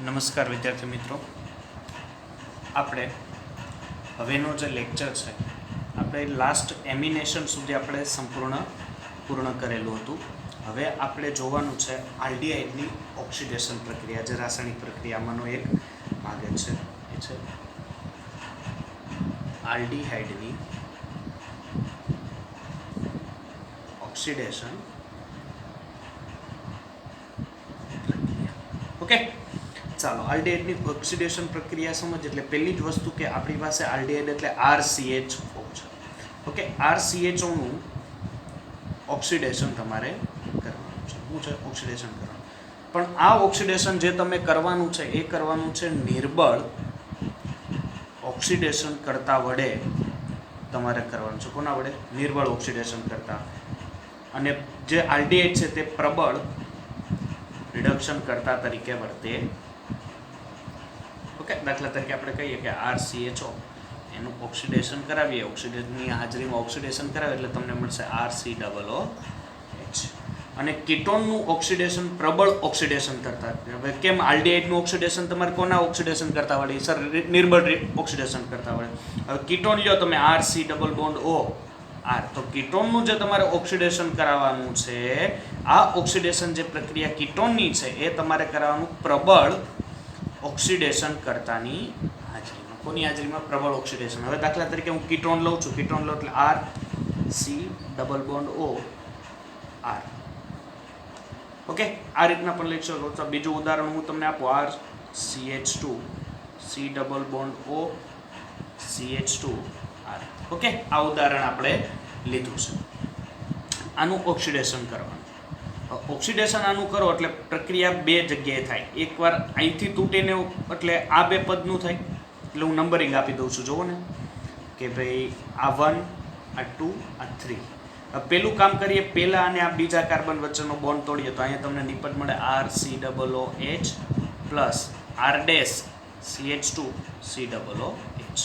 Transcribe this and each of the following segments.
નમસ્કાર વિદ્યાર્થી મિત્રો, આપણે હવેનો જે લેક્ચર છે આપણે લાસ્ટ એમિનેશન સુધી આપણે પૂર્ણ કરેલું હતું. હવે આપણે જોવાનું છે આલ્ડીહાઇડની ઓક્સિડેશન પ્રક્રિયા, જે રાસાયણિક પ્રક્રિયામાંનો એક ભાગ છે. એ છે આલ્ડીહાઇડની ઓક્સિડેશન પ્રક્રિયા. ઓકે, ચાલો આલ્ડીહાઇડની ઓક્સિડેશન પ્રક્રિયા સમજ. એટલે પહેલી જ વસ્તુ કે આપણી પાસે આલ્ડીહાઇડ એટલે RCHO છે. ઓકે, RCHO નું ઓક્સિડેશન તમારે કરવાનું છે. શું છે? ઓક્સિડેશન કરવાનું. પણ આ ઓક્સિડેશન જે તમે કરવાનું છે એ કરવાનું છે નિર્બળ ઓક્સિડેશન કરતા વડે તમારે કરવાનું છે. કોના વડે? નિર્બળ ઓક્સિડેશન કરતા. અને જે આલ્ડીહાઇડ છે તે પ્રબળ રિડક્શન કરતા તરીકે વર્તે. ઓકે, દાખલા તરીકે આપણે કહીએ કે RCHO એનું ઓક્સિડેશન કરાવીએ, ઓક્સિડેશનની હાજરીમાં ઓક્સિડેશન કરાવીએ એટલે તમને મળશે RCOOH. અને કીટોનનું ઓક્સિડેશન પ્રબળ ઓક્સિડેશન કરતા. હવે કેમ આલ્ડીહાઇડનું ઓક્સિડેશન તમારે કોના ઓક્સિડેશન કરતા વળે? સર, નિર્બળ ઓક્સિડેશન કરતા વળે. હવે કીટોન લ્યો તમે RC≡OR, તો કીટોનનું જે તમારે ઓક્સિડેશન કરાવવાનું છે, આ ઓક્સિડેશન જે પ્રક્રિયા કીટોનની છે એ તમારે કરાવવાનું પ્રબળ ઓક્સિડેશન કરતાની હાજરીમાં. કોની હાજરીમાં? પ્રબળ ઓક્સિડેશન. હવે દાખલા તરીકે હું કીટોન લઉં છું, કીટોન લો એટલે RC≡OR. ઓકે, આ રીતના પણ લઈ શકો છો. બીજું ઉદાહરણ હું તમને આપું, RCH2C≡CH2R. ઓકે, આ ઉદાહરણ આપણે લીધું છે. આનું ઓક્સિડેશન કરવાનું. ઓક્સિડેશન આનું કરો એટલે પ્રક્રિયા બે જગ્યાએ થાય. એકવાર અહીંથી તૂટીને એટલે આ બે પદનું થાય. એટલે હું નંબરિંગ આપી દઉં છું. જુઓ ને કે ભાઈ આ 1, આ 2, આ 3. પેલું કામ કરીએ, પહેલા અને આ બીજા કાર્બન વચ્ચેનો બોન્ડ તોડીએ તો અહીંયા તમને નિપટ મળે RCOOH પ્લસ R⁻CH2COOH.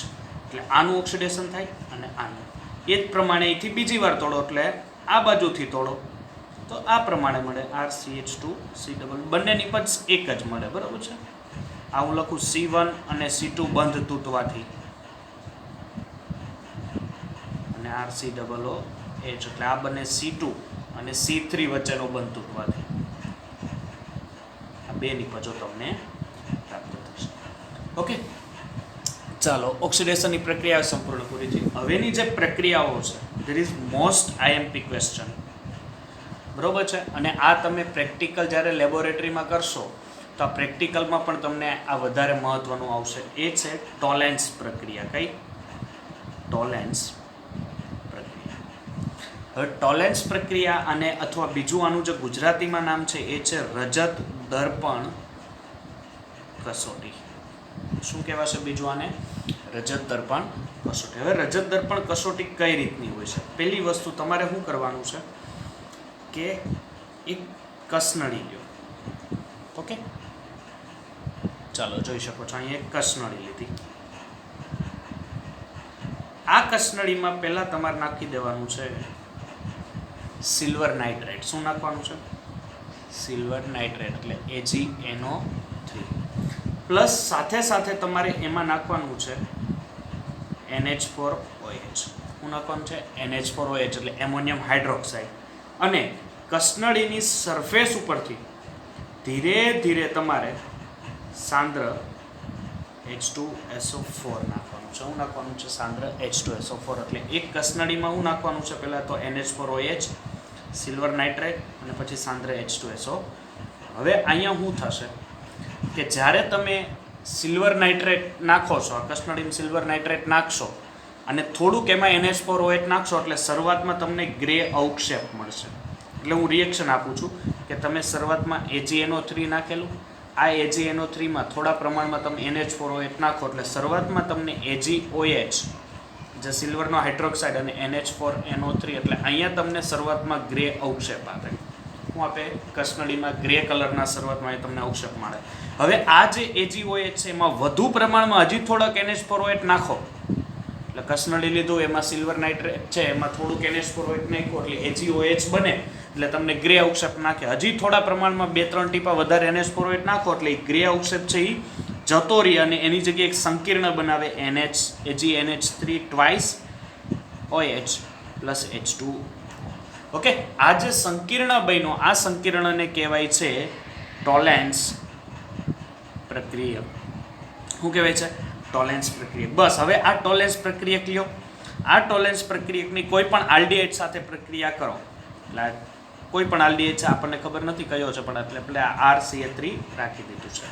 એટલે આનું ઓક્સિડેશન થાય અને આનું. એ જ પ્રમાણે અહીંથી બીજી વાર તોડો એટલે આ બાજુથી તોડો તો આ પ્રમાણે મળે RCH2COOH. બંને નિપજ એક જ મળે. બરાબર છે? આ હું લખું C1 અને C2 બંધ તૂટવાથી અને RCOOH એટલે આ બંને C2 અને C3 વચ્ચેનો બંધ તૂટવાથી આ બે નિપજો તમને પ્રાપ્ત થશે. ઓકે, ચાલો ઓક્સિડેશનની પ્રક્રિયા સંપૂર્ણ પૂરી થઈ. હવેની જે પ્રક્રિયાઓ છે, there is most IMP question. બરોબર છે? અને આ તમે પ્રેક્ટિકલ જ્યારે લેબોરેટરીમાં કરશો તો આ પ્રેક્ટિકલમાં પણ તમને આ વધારે મહત્વનું આવશે. એ છે ટોલેન્સ પ્રક્રિયા. કઈ? ટોલેન્સ પ્રક્રિયા. હવે ટોલેન્સ પ્રક્રિયા અને અથવા બીજું આનું જે ગુજરાતીમાં નામ છે એ છે રજત દર્પણ કસોટી. શું કહેવાશે બીજું આને? રજત દર્પણ કસોટી. હવે રજત દર્પણ કસોટી કઈ રીતની હોય છે? પહેલી વસ્તુ તમારે શું કરવાનું છે કે એક કસનળી લ્યો. ઓકે, ચાલો જોઈ શકો છો અહીંયા એક કસનળી લીધી. આ કસનળીમાં પહેલા તમારે નાખી દેવાનું છે સિલ્વર નાઇટ્રેટ. શું નાખવાનું છે? સિલ્વર નાઇટ્રેટ એટલે AgNO3 પ્લસ સાથે સાથે તમારે એમાં નાખવાનું છે NH4OH. શું નાખવાનું છે? NH4OH એટલે એમોનિયમ હાઇડ્રોક્સાઇડ. અને કસનળીની સરફેસ ઉપરથી ધીરે ધીરે તમારે સાંદ્ર H2SO4 નાખવાનું છે. શું નાખવાનું છે? સાંદ્ર H2SO4. એટલે એક કસનળીમાં શું નાખવાનું છે? પહેલાં તો NH4OH, સિલ્વર નાઇટ્રેટ અને પછી સાંદ્ર H2SO. હવે અહીંયા શું થશે કે જ્યારે તમે સિલ્વર નાઇટ્રેટ નાખો છો, આ કસનળીમાં સિલ્વર નાઇટ્રેટ નાખશો અને થોડુંક એમાં NH4OH નાખશો એટલે શરૂઆતમાં તમને ગ્રે અવક્ષેપ મળશે. એટલે હું રિએક્શન આપું છું કે તમે શરૂઆતમાં AgNO3 નાખેલું, આ AgNO3માં થોડા પ્રમાણમાં તમે NH4OH નાખો એટલે શરૂઆતમાં તમને AgOH જે સિલ્વરનો હાઇડ્રોક્સાઇડ અને NH4NO3 એટલે અહીંયા તમને શરૂઆતમાં ગ્રે અવક્ષેપ આપે. શું આપે? કસનળીમાં ગ્રે કલરના શરૂઆતમાં એ તમને અવક્ષેપ મળે. હવે આ જે AgOH છે એમાં વધુ પ્રમાણમાં હજી થોડાક NH4OH નાખો એટલે કસનળી લીધું, એમાં સિલ્વર નાઇટ્રેટ છે, એમાં થોડુંક NH4OH નાખ્યું એટલે AgOH બને. એટલે તમને ગ્રે અવક્ષેપ નાખે. હજી થોડા પ્રમાણમાં 2-3 ટીપા વધારે NH4OH નાખો એટલે એ ગ્રે અવક્ષેપ છે એ જતો રહી અને એની જગ્યાએ એક સંકીર્ણ બનાવે NH3 twice OH plus H2. Okay, આ જે સંકીર્ણ બન્યો આ સંકીર્ણને કહેવાય છે ટોલેન્સ પ્રક્રિયક. શું કહેવાય છે? ટોલેન્સ પ્રક્રિયક. બસ હવે આ ટોલેન્સ પ્રક્રિયક લ્યો. આ ટોલેન્સ પ્રક્રિયકની કોઈ પણ આલ્ડીહાઇડ સાથે પ્રક્રિયા કરો એટલે કોઈ પણ આલ્ડીહાઇડ છે આપણને ખબર નથી કયો છે પણ એટલે આપણે RCA3 રાખી દીધું છે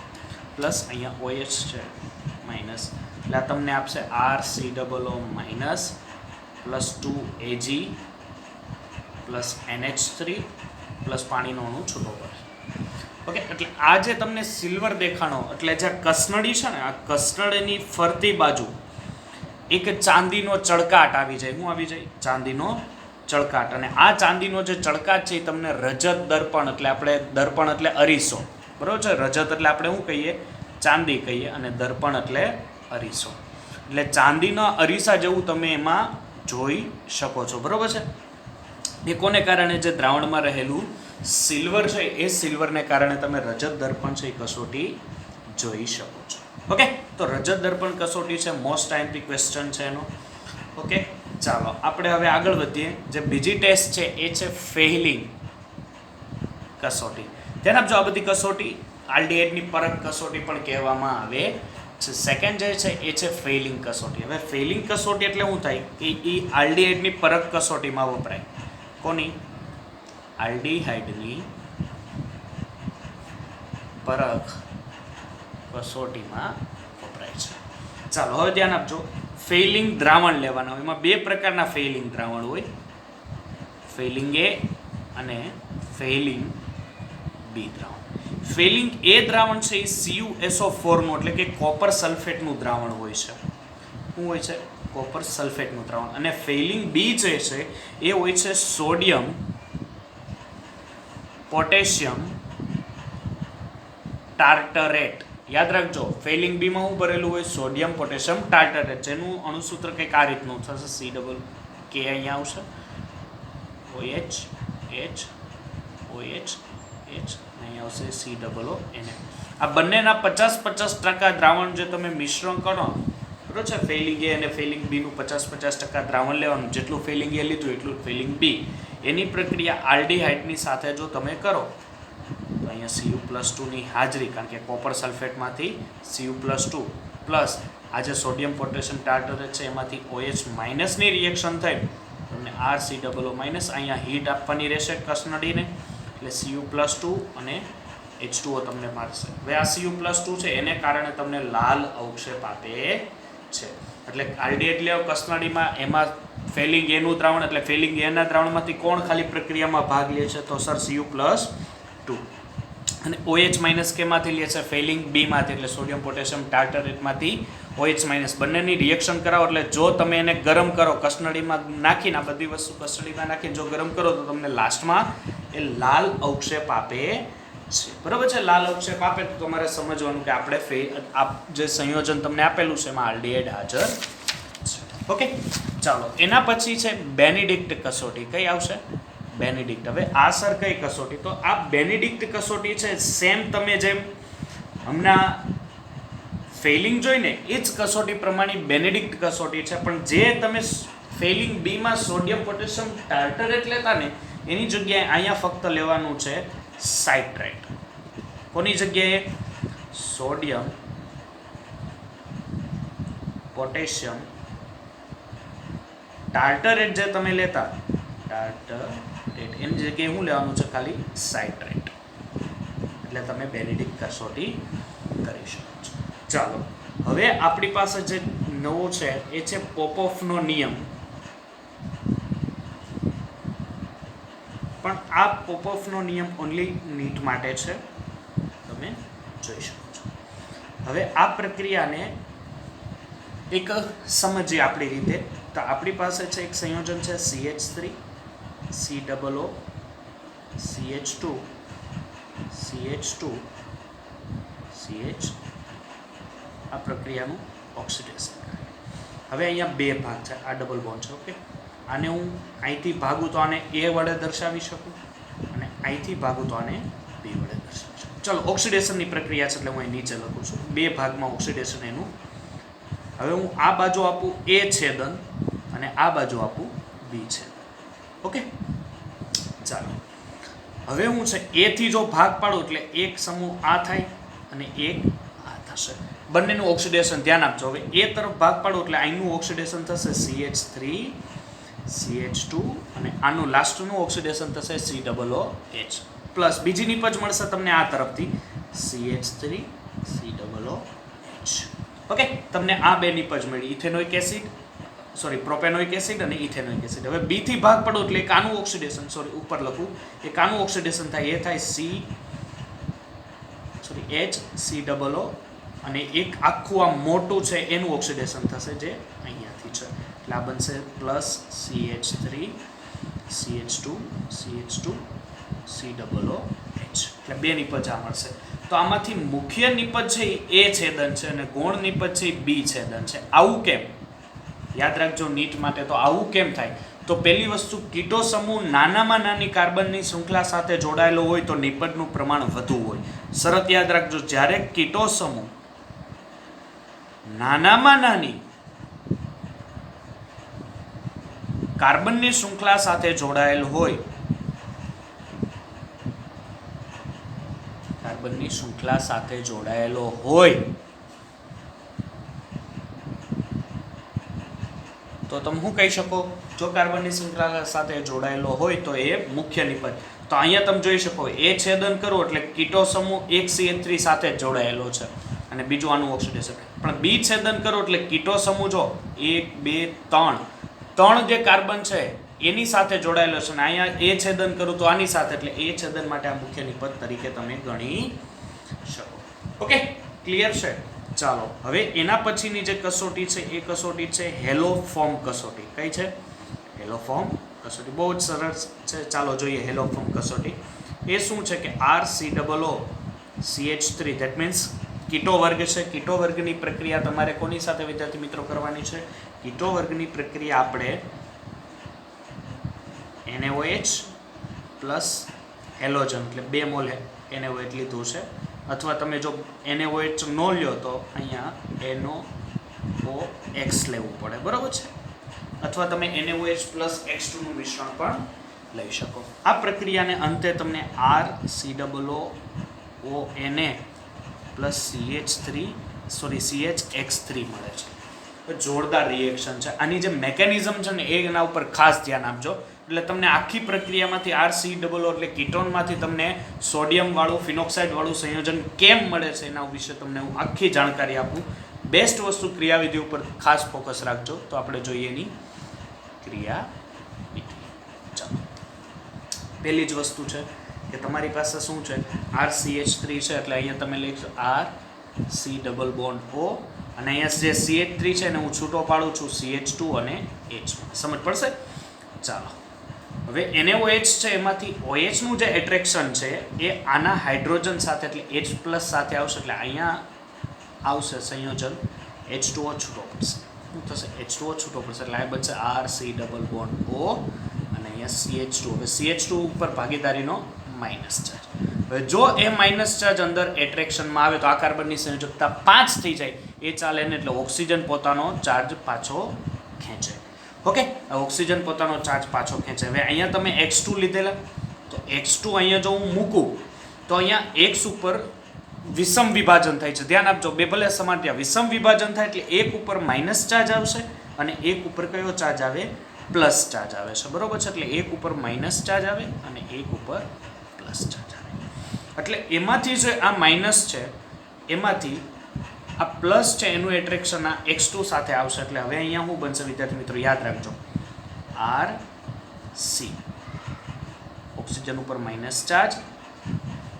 પ્લસ અહીંયા OH છે માઇનસ એટલે આ તમને આપશે RCOO minus plus 2Ag plus NH3 plus પાણીનો અણુ છૂટો પડે. ઓકે, એટલે આ જે તમને સિલ્વર દેખાણો એટલે જે કસનળી છે ને આ કસનળીની ફરતી બાજુ એક ચાંદીનો ચળકાટ આવી જાય. શું આવી જાય? ચાંદીનો ચળકાટ. અને આ ચાંદીનો જે ચળકાટ છે એ તમને રજત દર્પણ એટલે આપણે દર્પણ એટલે અરીસો, બરાબર છે? રજત એટલે આપણે શું કહીએ? ચાંદી કહીએ અને દર્પણ એટલે અરીસો. એટલે ચાંદીના અરીસા જેવું તમે એમાં જોઈ શકો છો, બરાબર છે? એ કોને કારણે? જે દ્રાવણમાં રહેલું સિલ્વર છે એ સિલ્વરને કારણે તમે રજત દર્પણ છે એ કસોટી જોઈ શકો છો. ઓકે, તો રજત દર્પણ કસોટી છે, મોસ્ટ આઈએમપી ક્વેશ્ચન છે એનો. ઓકે, ચાલો આપણે હવે આગળ વધીએ. જે બીજી ટેસ્ટ છે એ છે ફેઇલિંગ કસોટી. ધ્યાન આપજો, આ બધી કસોટી આલ્ડીહાઇડની પરખ કસોટી પણ કહેવામાં આવે છે. સેકન્ડ જે છે એ છે ફેઇલિંગ કસોટી. હવે ફેઇલિંગ કસોટી એટલે શું થાય કે એ આલ્ડીહાઇડની પરખ કસોટીમાં વપરાય. કોની? આલ્ડીહાઇડની પરખ કસોટીમાં વપરાય છે. ચાલો હવે ધ્યાન આપજો. ફેઇલિંગ દ્રાવણ લેવાના હોય. એમાં બે પ્રકારના ફેઇલિંગ દ્રાવણ હોય, ફેઇલિંગ A અને ફેઇલિંગ B દ્રાવણ. ફેઇલિંગ A દ્રાવણ છે એ CuSO4 નું એટલે કે કોપર સલ્ફેટનું દ્રાવણ હોય છે. શું હોય છે? કોપર સલ્ફેટનું દ્રાવણ. અને ફેઇલિંગ B જે છે એ હોય છે સોડિયમ પોટેશિયમ ટાર્ટરેટ. યાદ રાખજો, ફેઇલિંગ B માં શું ભરેલું હોય? સોડિયમ પોટેશિયમ ટાર્ટરેટ, જેનું અણુસૂત્ર કંઈક આ રીતનું થશે. CK અહીંયા આવશે, OH H OH H અહીંયા આવશે COON. આ બંનેના 50-50% દ્રાવણ જે તમે મિશ્રણ કરો, બરોબર છે? ફેઇલિંગ A અને ફેઇલિંગ B નું 50-50% દ્રાવણ લેવાનું. જેટલું ફેઇલિંગ A લીધું એટલું ફેઇલિંગ B. એની પ્રક્રિયા આલ્ડીહાઇડની સાથે જો તમે કરો તો અહીંયા Cu+2 ની હાજરી, કારણ કે કોપર સલ્ફેટમાંથી Cu+2 પ્લસ આ જે સોડિયમ પોટેશિયમ ટાર્ટરેટ છે એમાંથી OH માઇનસની રિએક્શન થઈ તમને RCOO માઇનસ અહીંયા હીટ આપવાની રહેશે કસનળીને એટલે Cu+2 અને H2O તમને મળશે. હવે આ Cu+2 છે એને કારણે તમને લાલ અવક્ષેપ આપે છે. એટલે આલ્ડીહાઇડ લેવ કસનળીમાં એમાં ફેઇલિંગ A નું દ્રાવણ એટલે ફેઇલિંગ A ના દ્રાવણમાંથી કોણ ખાલી પ્રક્રિયામાં ભાગ લે છે? તો સર Cu+2. અને OH માઇનસ કેમાંથી લે છે? ફેઇલિંગ B માંથી એટલે સોડિયમ પોટેશિયમ ટાર્ટરેટમાંથી OH માઇનસ. બંનેની રિએક્શન કરાવો એટલે જો તમે એને ગરમ કરો કસનળીમાં નાખીને આ બધી વસ્તુ કસનળીમાં નાખીને જો ગરમ કરો તો તમને લાસ્ટમાં એ લાલ અવક્ષેપ આપે છે, બરાબર છે? લાલ અવક્ષેપ આપે તો તમારે સમજવાનું કે આપણે જે સંયોજન તમને આપેલું છે એમાં આલ્ડીહાઇડ હાજર છે. ઓકે, ચાલો એના પછી છે બેનેડિક્ટ કસોટી. કઈ આવશે? બેનેડિક્ટ. હવે આ સર કઈ કસોટી? તો આ બેનેડિક્ટ કસોટી છે સેમ તમે જેમ હમણાં ફેઇલિંગ જોઈને એ જ કસોટી પ્રમાણે બેનેડિક્ટ કસોટી છે, પણ જે તમે ફેઇલિંગ B માં સોડિયમ પોટેશિયમ ટાર્ટરેટ લેતા ને એની જગ્યાએ અહીંયા ફક્ત લેવાનું છે સાઇટ્રેટ. કોની જગ્યાએ? સોડિયમ પોટેશિયમ ટાર્ટરેટ જે તમે લેતા ટાર્ટરેટ એની જગ્યાએ શું લેવાનું છે? ખાલી સાઇટ્રેટ. એટલે તમે બેનેડિક્ટ કસોટી કરી શકો છો. ચાલો હવે આપણી પાસે જે નવો છે એ છે પોપોફનો નિયમ. પણ આ પોપોફનો નિયમ ઓનલી નીટ માટે છે, તમે જોઈ શકો છો. હવે આ પ્રક્રિયાને એક સમજીએ આપણી રીતે. તો આપણી પાસે છે એક સંયોજન છે CH3 COO CH2 CH2 CH. આ પ્રક્રિયાનું ઓક્સિડેશન. હવે અહીંયા બે ભાગ છે, આ ડબલ બોન્ડ છે. ઓકે, આને હું અહીંથી ભાગું તો આને A વડે દર્શાવી શકું, અહીંથી ભાગું તો આને B વડે દર્શાવશું. ચલો ઓક્સિડેશનની પ્રક્રિયા છે એટલે હું અહીં નીચે લખું છું. બે ભાગમાં ઓક્સિડેશન એનું. હવે હું આ બાજુ આપું A છેદન અને આ બાજુ આપું B છેદન. ઓકે, ચાલો હવે હું છે A થી જો ભાગ પાડું એટલે એક સમૂહ આ થાય અને એક આ થશે. બંનેનું ઓક્સિડેશન ધ્યાન આપજો. હવે A તરફ ભાગ પાડો એટલે અહીંનું ઓક્સિડેશન થશે CH3 CH2 અને આનું લાસ્ટનું ઓક્સિડેશન થશે COOH પ્લસ બીજી નિપજ મળશે તમને આ તરફથી CH3 COOH. ઓકે, તમને આ બે નિપજ મળી, ઇથેનોઇક એસિડ પ્રોપેનોઇક એસિડ અને ઇથેનોઇક એસિડ. હવે B થી ભાગ પડો એટલે એક આનું ઓક્સિડેશન ઉપર લખું, એક આનું ઓક્સિડેશન થાય, એ થાય HCOO અને એક આખું આ મોટું છે એનું ઓક્સિડેશન થશે જે અહીંયાથી છે એટલે આ બનશે plus CH3 CH2 CH2 COOH એટલે બે નિપજ આ મળશે. તો આમાંથી મુખ્ય નિપજ છે એ A છેદન છે અને ગૌણ નિપજ છે એ B છેદન છે. આવું કેમ? યાદ રાખજો નીટ માટે. તો આવું કેમ થાય? તો પહેલી વસ્તુ, કીટો સમૂહ નાનામાં નાની કાર્બનની શૃંખલા સાથે જોડાયેલો હોય તો નિપજનું પ્રમાણ વધુ હોય. શરત યાદ રાખજો, જ્યારે કીટો સમૂહ નાનામાં નાની કાર્બનની શૃંખલા સાથે જોડાયેલ હોય, કાર્બનની શૃંખલા સાથે જોડાયેલો હોય તો તમે શું કહી શકો? જો કાર્બનની શૃંખલા સાથે જોડાયેલો હોય તો એ મુખ્ય નિપજ. તો અહીંયા તમે જોઈ શકો A છેદન કરો એટલે કીટો સમૂહ એક CH3 સાથે જ જોડાયેલો છે અને બીજું આનું ઓક્સિડેશન. પણ B છેદન કરો એટલે કીટો સમૂહ જો 1 2 3 જે કાર્બન છે એની સાથે જોડાયેલો છે અને અહીંયા A છેદન કરું તો આની સાથે, એટલે A છેદન માટે આ મુખ્ય નિપજ તરીકે તમે ગણી શકો. ઓકે, ક્લિયર છે? ચાલો હવે એના પછીની જે કસોટી છે એ કસોટી છે હેલોફોર્મ કસોટી. કઈ છે? હેલોફોર્મ કસોટી. બહુ જ સરસ છે. ચાલો જોઈએ હેલોફોર્મ કસોટી. એ શું છે કે RCOO CH3 ધેટ મીન્સ કીટો વર્ગ છે. કીટો વર્ગની પ્રક્રિયા તમારે કોની સાથે વિદ્યાર્થી મિત્રો કરવાની છે? કીટો વર્ગની પ્રક્રિયા આપણે NaOH પ્લસ હેલોજન એટલે 2 મોલ NaOH લીધું છે, અથવા તમે જો NaOH ન લ્યો તો અહીંયા NaOX લેવું પડે, બરાબર છે? અથવા તમે NaOH પ્લસ X2 નું મિશ્રણ પણ લઈ શકો. આ પ્રક્રિયાને અંતે તમને RCOONA પ્લસ CHX3 મળે છે. જોરદાર રિએક્શન છે. આની જે મેકેનિઝમ છે ને એના ઉપર ખાસ ધ્યાન આપજો. એટલે તમને આખી પ્રક્રિયામાંથી RCOO એટલે કીટોનમાંથી તમને સોડિયમ વાળું ફિનોક્સાઇડ વાળું સંયોજન કેમ મળે છે એના વિશે તમને હું આખી જાણકારી આપું. બેસ્ટ વસ્તુ ક્રિયાવિધિ ઉપર ખાસ ફોકસ રાખજો. તો આપણે જોઈએ એની ક્રિયાવિધિ. ચાલો, પહેલી જ વસ્તુ છે કે તમારી પાસે શું છે? RCH3 છે એટલે અહીંયા તમે લખશો RC⋯O અને અહીંયા જે CH3 છે ને હું છૂટો પાડું છું CH2 અને H. સમજ પડશે? ચાલો, હવે NaOH છે એમાંથી OH નું જે એટ્રેક્શન છે એ આના હાઇડ્રોજન સાથે એટલે H+ સાથે આવશે એટલે અહીંયા આવશે સંયોજન H2O છૂટો પડશે. શું થશે? H2O છૂટો પડશે એટલે આ બનશે RC⋯O અને અહીંયા CH2. હવે CH2 ઉપર ભાગીદારીનો માઇનસ ચાર્જ. હવે જો એ માઇનસ ચાર્જ અંદર એટ્રેક્શનમાં આવે તો આ કાર્બનની સંયોજકતા 5 થઈ જાય એ ચાલે ને, એટલે ઓક્સિજન પોતાનો ચાર્જ પાછો ખેંચે. ઓકે, ઓક્સિજન પોતાનો ચાર્જ પાછો ખેંચે. હવે અહીંયા તમે X2 લીધેલા તો X2 અહીંયા જો હું મૂકું તો અહીંયા X ઉપર વિષમ વિભાજન થાય છે. ધ્યાન આપજો, બે ભલે સમાન ત્યાં વિષમ વિભાજન થાય એટલે એક ઉપર માઇનસ ચાર્જ આવશે અને એક ઉપર કયો ચાર્જ આવે? પ્લસ ચાર્જ આવે છે, બરોબર છે? એટલે એક ઉપર માઇનસ ચાર્જ આવે અને એક ઉપર પ્લસ ચાર્જ આવે. એટલે એમાંથી જે આ માઇનસ છે એમાંથી આ પ્લસ છે એનું એટ્રેક્શન આ X2 સાથે આવશે. એટલે હવે અહીંયા શું બનશે વિદ્યાર્થી મિત્રો? યાદ રાખજો, RC ઓક્સિજન ઉપર માઇનસ ચાર્જ,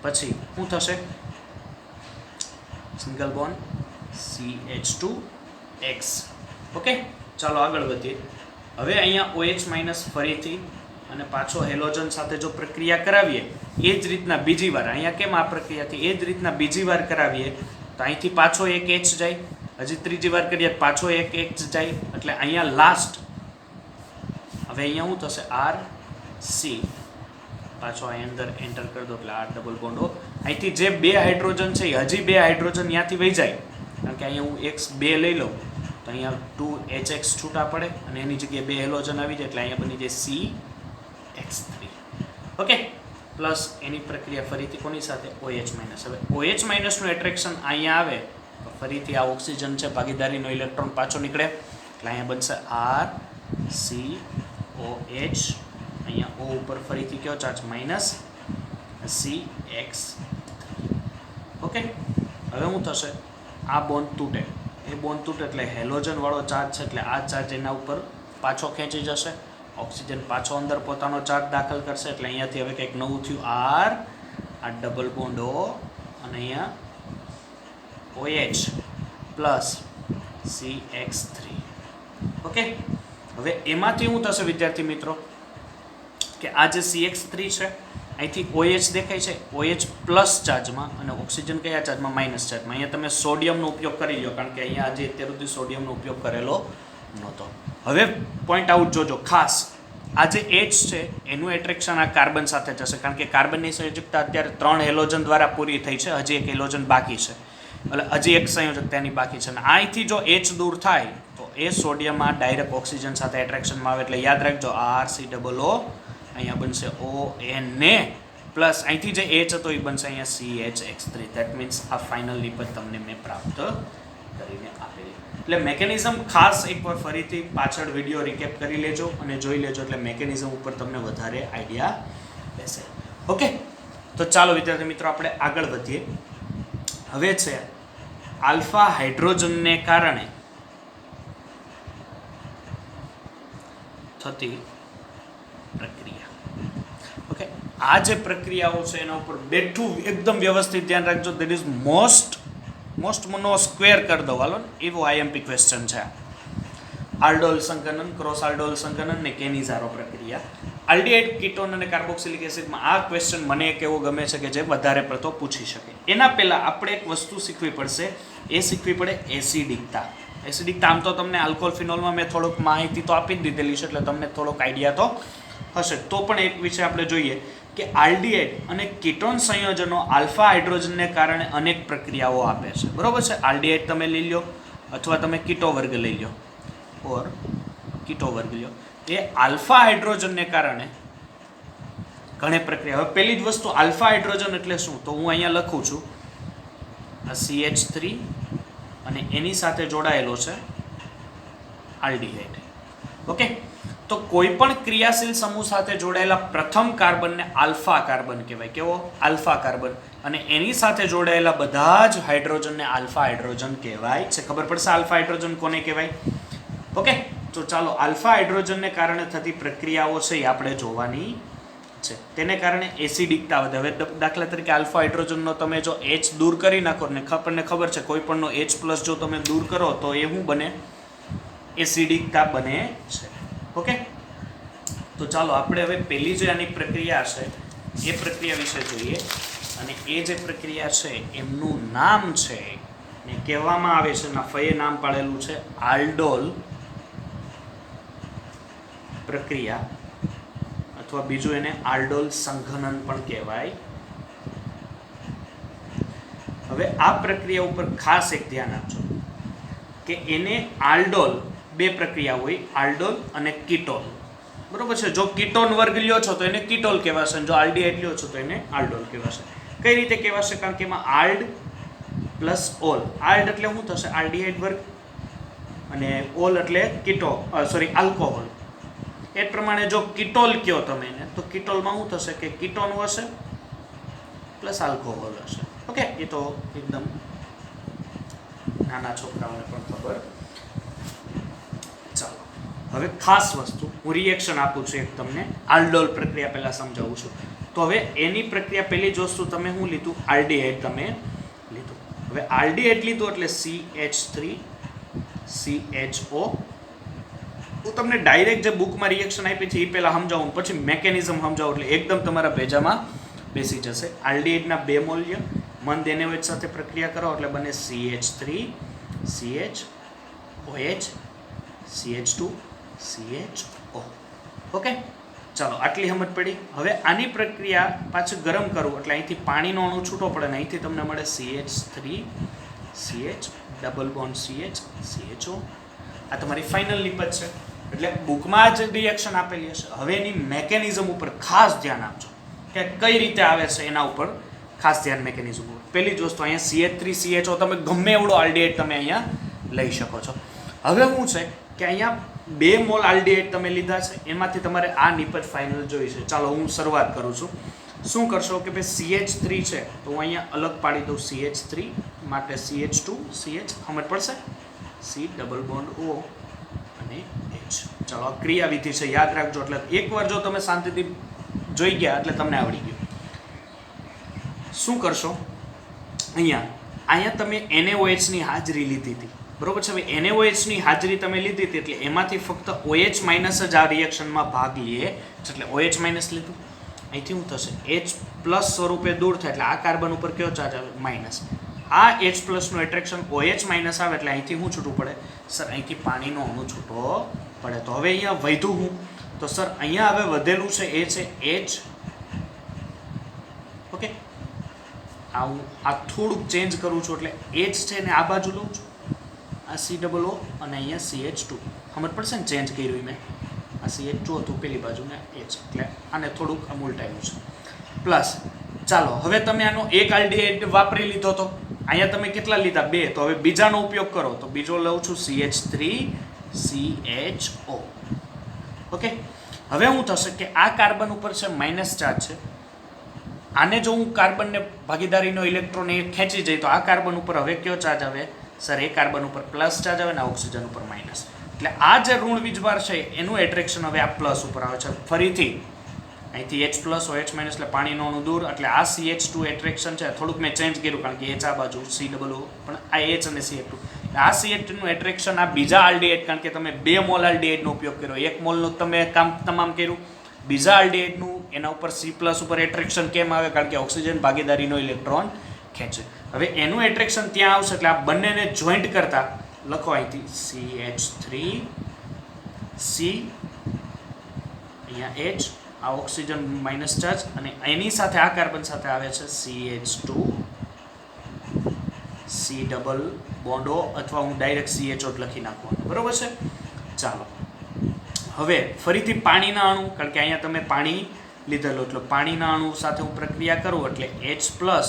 પછી શું થશે? Single bond CH2X. ઓકે, ચાલો આગળ વધીએ. હવે અહીંયા OH- ફરીથી અને પાછો હેલોજન સાથે જો પ્રક્રિયા કરાવીએ એ જ રીતના બીજી વાર, અહીંયા કેમ આ પ્રક્રિયાથી એ જ રીતના બીજી વાર કરાવીએ તો અહીંથી પાછો એક H જાય, હજી ત્રીજી વાર કરીએ પાછો એક H જાય, એટલે અહીંયા લાસ્ટ હવે અહીંયા શું થશે? RC પાછો અહીં અંદર એન્ટર કરી દો એટલે R ડબલ બોન્ડ O. અહીંથી જે 2 હાઇડ્રોજન છે એ હજી 2 હાઇડ્રોજન ત્યાંથી વહી જાય, કારણ કે અહીંયા હું X2 લઈ લઉં તો અહીંયા 2HX છૂટા પડે અને એની જગ્યાએ 2 હેલોજન આવી જાય એટલે અહીંયા બની જાય CH3. ઓકે, પ્લસ એની પ્રક્રિયા ફરીથી કોની સાથે OH માઇનસ. હવે OH માઇનસનું એટ્રેક્શન અહીંયા આવે તો ફરીથી આ ઓક્સિજન છે ભાગીદારીનો ઇલેક્ટ્રોન પાછો નીકળે એટલે અહીંયા બનશે RCOH. અહીંયા O ઉપર ફરીથી કયો ચાર્જ માઇનસ CX3. ઓકે, હવે શું થશે, આ બોન્ડ તૂટે, એ બોન્ડ તૂટે એટલે હેલોજન વાળો ચાર્જ છે એટલે આ ચાર્જ એના ઉપર પાછો ખેંચી જશે, ઓક્સિજન પાછો અંદર પોતાનો ચાર્જ દાખલ કરશે એટલે અહીંયાથી હવે કંઈક નવું થયું R, આ ડબલ બોન્ડ O અને અહીંયા OH પ્લસ CX3. ઓકે, હવે એમાંથી શું થશે વિદ્યાર્થી મિત્રો કે આ જે CX3 છે અહીંથી OH દેખાય છે, OH પ્લસ ચાર્જમાં અને ઓક્સિજન કયા ચાર્જમાં, માઇનસ ચાર્જમાં. અહીંયા તમે સોડિયમનો ઉપયોગ કરી લો કારણ કે અહીંયા આજે અત્યાર સુધી સોડિયમનો ઉપયોગ કરેલો નહોતો. હવે પોઈન્ટ આઉટ જોજો ખાસ, આ જે H છે એનું એટ્રેક્શન આ કાર્બન સાથે જશે કારણ કે કાર્બનની સંયોજકતા અત્યારે 3 હેલોજન દ્વારા પૂરી થઈ છે, હજી એક હેલોજન બાકી છે એટલે હજી એક સંયોજકતા એની બાકી છે અને અહીંથી જો H દૂર થાય તો એ સોડિયમમાં ડાયરેક્ટ ઓક્સિજન સાથે એટ્રેક્શનમાં આવે એટલે યાદ રાખજો RCOO અહીંયા બનશે ON ને પ્લસ અહીંથી જે H હતો એ બનશે અહીંયા CHX3. ધેટ મીન્સ આ ફાઇનલ નિપજ તમને મેં પ્રાપ્ત કરીને આપેલી. એટલે મેકેનિઝમ ખાસ એકવાર ફરીથી પાછળ વિડીયો રિકેપ કરી લેજો અને જોઈ લેજો એટલે મેકેનિઝમ ઉપર તમને વધારે આઈડિયા રહેશે. ઓકે, તો ચાલો વિદ્યાર્થી મિત્રો આપણે આગળ વધીએ. હવે છે આલ્ફા હાઇડ્રોજનને કારણે થતી પ્રક્રિયા. ઓકે, આ જે પ્રક્રિયાઓ છે એના ઉપર બેઠું એકદમ વ્યવસ્થિત ધ્યાન રાખજો. દેટ ઇઝ મોસ્ટ મનો સ્ક્વેર કરી દો હાલો ને, એવો IMP ક્વેશ્ચન છે. આલ્ડોલ સંકલન, ક્રોસ આલ્ડોલ સંકલન ને કેનિઝારો પ્રક્રિયા, આલ્ડીહાઇડ, કીટોન અને કાર્બોક્સિલિક એસિડમાં આ ક્વેશ્ચન મને એક એવો ગમે છે કે જે વધારે પડતો પૂછી શકે. એના પહેલાં આપણે એક વસ્તુ શીખવી પડશે, એ શીખવી પડે એસિડિકતા. એસિડિકતા આમ તો તમને આલ્કોહોલ ફિનોલમાં મેં થોડુંક માહિતી તો આપી જ દીધેલી છે એટલે તમને થોડોક આઈડિયા તો હશે. તો પણ એક વિષય આપણે જોઈએ કે આલ્ડીહાઇડ અને કીટોન સંયોજનો આલ્ફા હાઇડ્રોજનને કારણે અનેક પ્રક્રિયાઓ આપે છે. બરોબર છે, આલ્ડીહાઇડ તમે લઈ લો અથવા તમે કીટો વર્ગ લઈ લો ઓર કીટો વર્ગ લો, એ આલ્ફા હાઇડ્રોજનને કારણે ઘણી પ્રક્રિયા. હવે પહેલી જ વસ્તુ આલ્ફા હાઇડ્રોજન એટલે શું, તો હું અહીંયા લખું છું આ CH3 અને એની સાથે જોડાયેલો છે આલ્ડીહાઇડ. ઓકે, તો કોઈ પણ ક્રિયાશીલ સમૂહ સાથે જોડાયેલા પ્રથમ કાર્બનને આલ્ફા કાર્બન કહેવાય. કેવો? Alpha carbon. અને એની સાથે જોડાયેલા બધા જ હાઇડ્રોજનને આલ્ફા હાઇડ્રોજન કહેવાય છે. ખબર પડશે આલ્ફા હાઇડ્રોજન કોને કહેવાય? ઓકે, તો ચાલો આલ્ફા હાઇડ્રોજનને કારણે થતી પ્રક્રિયાઓ છે એ આપણે જોવાની છે. તેને કારણે એસિડિકતા વધે. હવે દાખલા તરીકે આલ્ફા હાઇડ્રોજનનો તમે જો H દૂર કરી નાખો ને આપણને ખબર છે કોઈ પણનો H પ્લસ જો તમે દૂર કરો તો એ શું બને? એસિડિકતા બને છે. ઓકે, તો ચાલો આપણે હવે પહેલી જે આની પ્રક્રિયા છે એ પ્રક્રિયા વિશે જોઈએ. અને એ જે પ્રક્રિયા છે એમનું નામ છે ને કહેવામાં આવે છે, ફઈએ નામ પાડેલું છે આલ્ડોલ પ્રક્રિયા અથવા બીજું એને આલ્ડોલ સંઘનન પણ કહેવાય. હવે આ પ્રક્રિયા ઉપર ખાસ એક ધ્યાન આપજો કે એને આલ્ડોલ બે પ્રક્રિયા હોય, આલ્ડોલ અને કીટોલ. બરોબર છે, જો કીટોન વર્ગ લ્યો છો તો એને કીટોલ કહેવાશે, જો આલ્ડીહાઇડ લ્યો છો તો એને આલ્ડોલ કહેવાશે. કઈ રીતે કહેવાશે? કારણ કે એમાં આલ્ડ પ્લસ ઓલ. આલ્ડ એટલે શું થશે? આલ્ડીહાઇડ વર્ગ અને ઓલ એટલે આલ્કોહોલ. એ પ્રમાણે જો કીટોલ કયો તમે એને તો કીટોલમાં શું થશે કે કીટોન હશે પ્લસ આલ્કોહોલ હશે. ઓકે, એ તો એકદમ નાના છોકરાઓને પણ ખબર. ચાલો હવે ખાસ વસ્તુ હું રિએક્શન આપું છું એક તમને આલ્ડોલ પ્રક્રિયા પહેલા સમજાવું છું. તો હવે એની પ્રક્રિયા પહેલી જ વસ્તુ તમે શું લીધું? આલ્ડીહાઇડ તમે લીધું. હવે આલ્ડીહાઇડ લીધું એટલે CH3CHO. હું તમને ડાયરેક્ટ જે બુકમાં રિએક્શન આપી છે એ પહેલાં સમજાવું પછી મેકેનિઝમ સમજાવું એટલે એકદમ તમારા ભેજામાં બેસી જશે. આલ્ડીહાઇડના બે મૂલ્ય મંદ NaOH સાથે પ્રક્રિયા કરો એટલે બને CH3 CHOH CH2 CHO. Okay, ચાલો આટલી સમજ પડી. હવે આની પ્રક્રિયા પાછું ગરમ કરવું એટલે અહીંથી પાણીનો અણુ છૂટો પડે ને અહીંથી તમને મળે CH3 CH double bond CH CHO. આ તમારી ફાઇનલ નિપજ છે. એટલે બુકમાં જ રિએક્શન આપેલી હશે. હવે એની મેકેનિઝમ ઉપર ખાસ ધ્યાન આપજો કે કઈ રીતે આવે છે, એના ઉપર ખાસ ધ્યાન મેકેનિઝમ ઉપર. પહેલી જ વસ્તુ અહીંયા CH3 CHO તમે ગમે એવડો આલ્ડીહાઇડ તમે અહીંયા લઈ શકો છો. હવે શું છે કે અહીંયા 2 મોલ આલ્ડીહાઇડ તમે લીધા છે, એમાંથી તમારે આ નિપજ ફાઇનલ જોઈ છે. ચાલો હું શરૂઆત કરું છું. શું કરશો કે ભાઈ CH3 છે તો હું અહીંયા અલગ પાડી દઉં CH3 માટે CH2 CH સમજ પડશે. C ડબલ બોન્ડ O અને H. ચાલો આ ક્રિયાવિધિ છે, યાદ રાખજો. એટલે એકવાર જો તમે શાંતિથી જોઈ ગયા એટલે તમને આવડી ગયું. શું કરશો અહીંયા તમે NaOH ની હાજરી લીધી હતી, બરોબર છે. હવે NaOH ની હાજરી તમે લીધી હતી એટલે એમાંથી ફક્ત OH માઇનસ જ આ રિએક્શનમાં ભાગ લે, એટલે OH માઇનસ લીધું. અહીંથી શું થશે H પ્લસ સ્વરૂપે દૂર થાય એટલે આ કાર્બન ઉપર કયો ચાર્જ આવે માઇનસ. આ H પ્લસનું એટ્રેક્શન OH માઇનસ આવે એટલે અહીંથી શું છૂટું પડે સર, અહીંથી પાણીનો અણુ છૂટો પડે. તો હવે અહીંયા વધ્યું હું તો સર અહીંયા હવે વધેલું છે એ છે H. ઓકે, હું આ થોડુંક ચેન્જ કરું છું એટલે H છે ને આ બાજુ લઉં છું, આ COO અને અહીંયા CH2. સમજ પડશે ને ચેન્જ કર્યું મેં. આ CH2 હતું પેલી બાજુ ને H, એટલે આને થોડુંક ઉલટાયું છે. પ્લસ ચાલો હવે તમે આનો એક આલ્ડીહાઇડ વાપરી લીધો તો અહીંયા તમે કેટલા લીધા 2, તો હવે બીજાનો ઉપયોગ કરો તો બીજો લઉં છું CH3 CHO. ઓકે, હવે શું થશે કે આ કાર્બન ઉપર છે માઇનસ ચાર્જ છે. આને જો હું કાર્બનને ભાગીદારીનો ઇલેક્ટ્રોન એ ખેંચી જાય તો આ કાર્બન ઉપર હવે કયો ચાર્જ આવે સર, એ કાર્બન ઉપર પ્લસ ચાર્જ આવે ને ઓક્સિજન ઉપર માઇનસ. એટલે આ જે ઋણ વીજભાર છે એનું એટ્રેક્શન હવે આ પ્લસ ઉપર આવે છે. ફરીથી અહીંથી H પ્લસ OH માઇનસ એટલે પાણીનો અણુ દૂર, એટલે આ CH2 એટ્રેક્શન છે થોડુંક મેં ચેન્જ કર્યું કારણ કે H આ બાજુ COO પણ આ H અને CH2. આ CH2 નું એટ્રેક્શન આ બીજા આલ્ડીહાઇડ, કારણ કે તમે 2 મોલ આલ્ડીહાઇડનો ઉપયોગ કર્યો, 1 મોલનું તમે કામ તમામ કર્યું. બીજા આલ્ડીહાઇડનું એના ઉપર C પ્લસ ઉપર એટ્રેક્શન કેમ આવે કારણ કે ઓક્સિજન ભાગીદારીનો ઇલેક્ટ્રોન ખેંચે. હવે એનું એટ્રેક્શન ત્યાં આવશે એટલે આ બંનેને જોઈન્ટ કરતા લખો અહીંથી CH3 C અહીંયા H, આ ઓક્સિજન માઇનસ ચાર્જ અને એની સાથે આ કાર્બન સાથે આવે છે CH2 C double bond O, અથવા હું ડાયરેક્ટ CHO લખી નાખવાનું, બરોબર છે. ચાલો હવે ફરીથી પાણીના અણુ, કારણ કે અહીંયા તમે પાણી લીધેલું એટલે પાણીના અણુ સાથે હું પ્રક્રિયા કરું એટલે H પ્લસ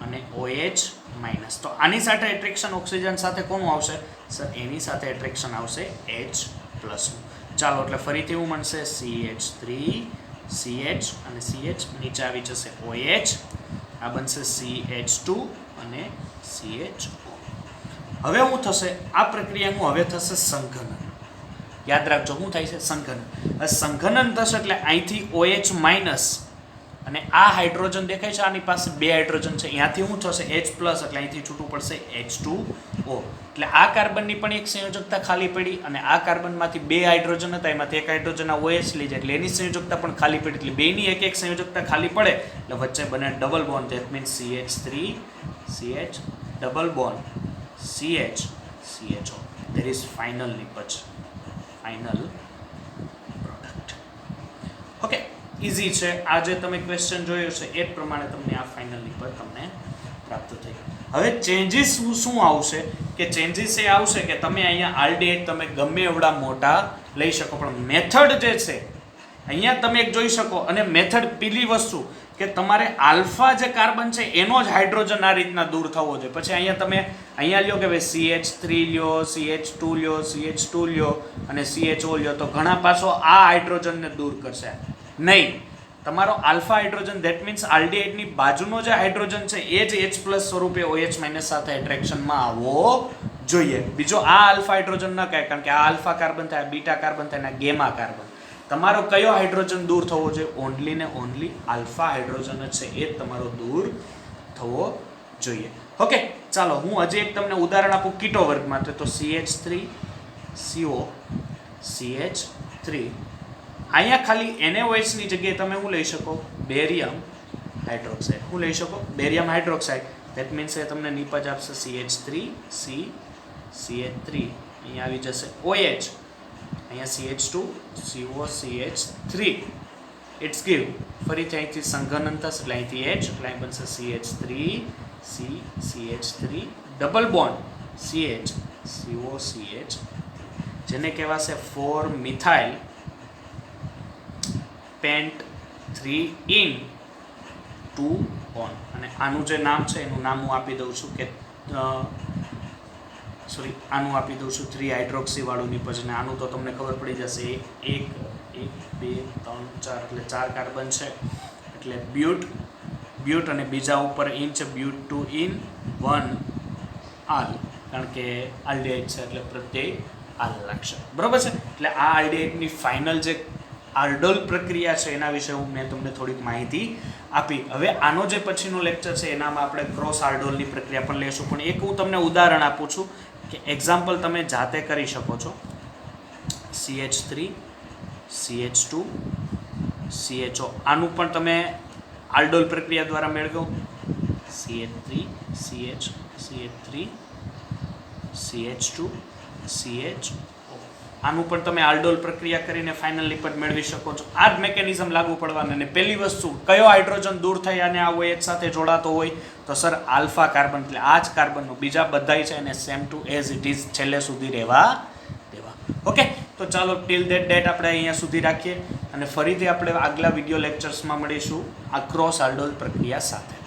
અને OH માઇનસ. તો આની સાથે એટ્રેક્શન ઓક્સિજન સાથે કોનું આવશે સર, એની સાથે એટ્રેક્શન આવશે H પ્લસનું. ચાલો એટલે ફરીથી હું મળશે CH3 CH અને CH, નીચે આવી જશે OH, આ બનશે CH2 અને CHO. હવે શું થશે આ પ્રક્રિયાનું હવે થશે સંઘનન. યાદ રાખજો શું થાય છે સંઘનન. સંઘનન થશે એટલે અહીંથી OH માઇનસ અને આ હાઇડ્રોજન દેખાય છે, આની પાસે 2 હાઇડ્રોજન છે, અહીંયાથી શું થશે H પ્લસ એટલે અહીંથી છૂટું પડશે H2O. એટલે આ કાર્બનની પણ એક સંયોજકતા ખાલી પડી અને આ કાર્બનમાંથી 2 હાઇડ્રોજન હતા, એમાંથી એક હાઇડ્રોજન આ OH લઈ જાય એટલે એની સંયોજકતા પણ ખાલી પડી. એટલે બેની એક એક સંયોજકતા ખાલી પડે એટલે વચ્ચે બને double bond, that means CH3 CH double bond CH CHO. There is final નિપજ, ફાઇનલ પ્રોડક્ટ. ઓકે, ઇઝી છે. આ જે તમે ક્વેશ્ચન જોયો છે એ જ પ્રમાણે તમને આ ફાઇનલ નિપજ તમને પ્રાપ્ત થઈ. હવે ચેન્જીસ શું આવશે કે ચેન્જીસ એ આવશે કે તમે અહીંયા આલ્ડીહાઇડ તમે ગમે એવડા મોટા લઈ શકો, પણ મેથડ જે છે અહીંયા તમે એક જોઈ શકો. અને મેથડ પેલી વસ્તુ કે તમારે આલ્ફા જે કાર્બન છે એનો જ હાઇડ્રોજન આ રીતના દૂર થવો જોઈએ. પછી અહીંયા તમે અહીંયા લ્યો કે ભાઈ CH3 લ્યો, CH2 લ્યો, CH2 લ્યો અને CHO લ્યો તો ઘણા પાછો આ હાઇડ્રોજનને દૂર કરશે નહીં. તમારો આલ્ફા હાઇડ્રોજન, ધેટ મીન્સ આલ્ડીહાઇડની બાજુનો જે હાઇડ્રોજન છે એ જ H પ્લસ સ્વરૂપે OH માઇનસ સાથે એટ્રેક્શનમાં આવવો જોઈએ. બીજો આ આલ્ફા હાઇડ્રોજન ન કહે કારણ કે આ આલ્ફા કાર્બન થાય, બીટા કાર્બન થાય અને ગેમા કાર્બન. તમારો કયો હાઇડ્રોજન દૂર થવો જોઈએ? ઓનલી ને ઓનલી આલ્ફા હાઇડ્રોજન જ છે એ જ તમારો દૂર થવો જોઈએ. ઓકે, ચાલો હું હજી એક તમને ઉદાહરણ આપું કીટો વર્ગ માટે. તો CH3 CO CH3, અહીંયા ખાલી NaOH ની જગ્યાએ તમે શું લઈ શકો? Barium hydroxide. શું લઈ શકો? Barium hydroxide. ધેટ મીન્સ એ તમને નિપજ આપશે CH3 C CH3, અહીંયા આવી જશે OH, અહીંયા CH2 CO CH3 it's give ફરીથી અહીંથી સંઘનન થશે એટલે અહીંથી H એટલે અહીં બનશે CH3 double bond CH COCH જેને કહેવાશે 4 મિથાઇલ પેન્ટ 3 ઇન 2 બોન્ડ અને આનું જે નામ છે એનું નામ હું આપી દઉં છું કે આનું આપી દઉં છું 3 હાઇડ્રોક્સી વાળું નિપજ ને આનું તો તમને ખબર પડી જશે 1 2 3 4 એટલે 4 કાર્બન છે એટલે બ્યુટ અને બીજા ઉપર ઇન છે બ્યુટ 2 ઇન 1 આલ કારણ કે આલ્ડિહાઇડ છે એટલે પ્રત્યય આલ લાગશે બરાબર છે એટલે આ આલ્ડિહાઇડની ફાઇનલ જે આલ્ડોલ પ્રક્રિયા છે એના વિશે મેં તમને થોડીક માહિતી આપી. હવે આનો જે પછીનો લેક્ચર છે એનામાં આપણે ક્રોસ આલ્ડોલની પ્રક્રિયા પણ લેશું પણ એક હું તમને ઉદાહરણ આપું છું કે એક્ઝામ્પલ તમે જાતે કરી શકો છો. CH3 CH2 CHO આનું પણ તમે આલ્ડોલ પ્રક્રિયા દ્વારા મેળવો. CH3 CH3 CH2 CHO આનું પણ તમે આલ્ડોલ પ્રક્રિયા કરીને ફાઇનલ લિપિડ મેળવી શકો છો. આ જ મેકેનિઝમ લાગુ પડવાની અને પહેલી વસ્તુ કયો હાઇડ્રોજન દૂર થઈ અને આ OH સાથે જોડાતો હોય તો સર આલ્ફા કાર્બન એટલે આ જ કાર્બનનો બીજા બધાય છે એને same to as it is છેલ્લે સુધી રહેવા દેવા. ઓકે તો ચાલો ટીલ ધેટ ડેટ આપણે અહીંયા સુધી રાખીએ અને ફરીથી આપણે આગલા વિડીયો લેક્ચર્સમાં મળીશું આ ક્રોસ આલ્ડોલ પ્રક્રિયા સાથે.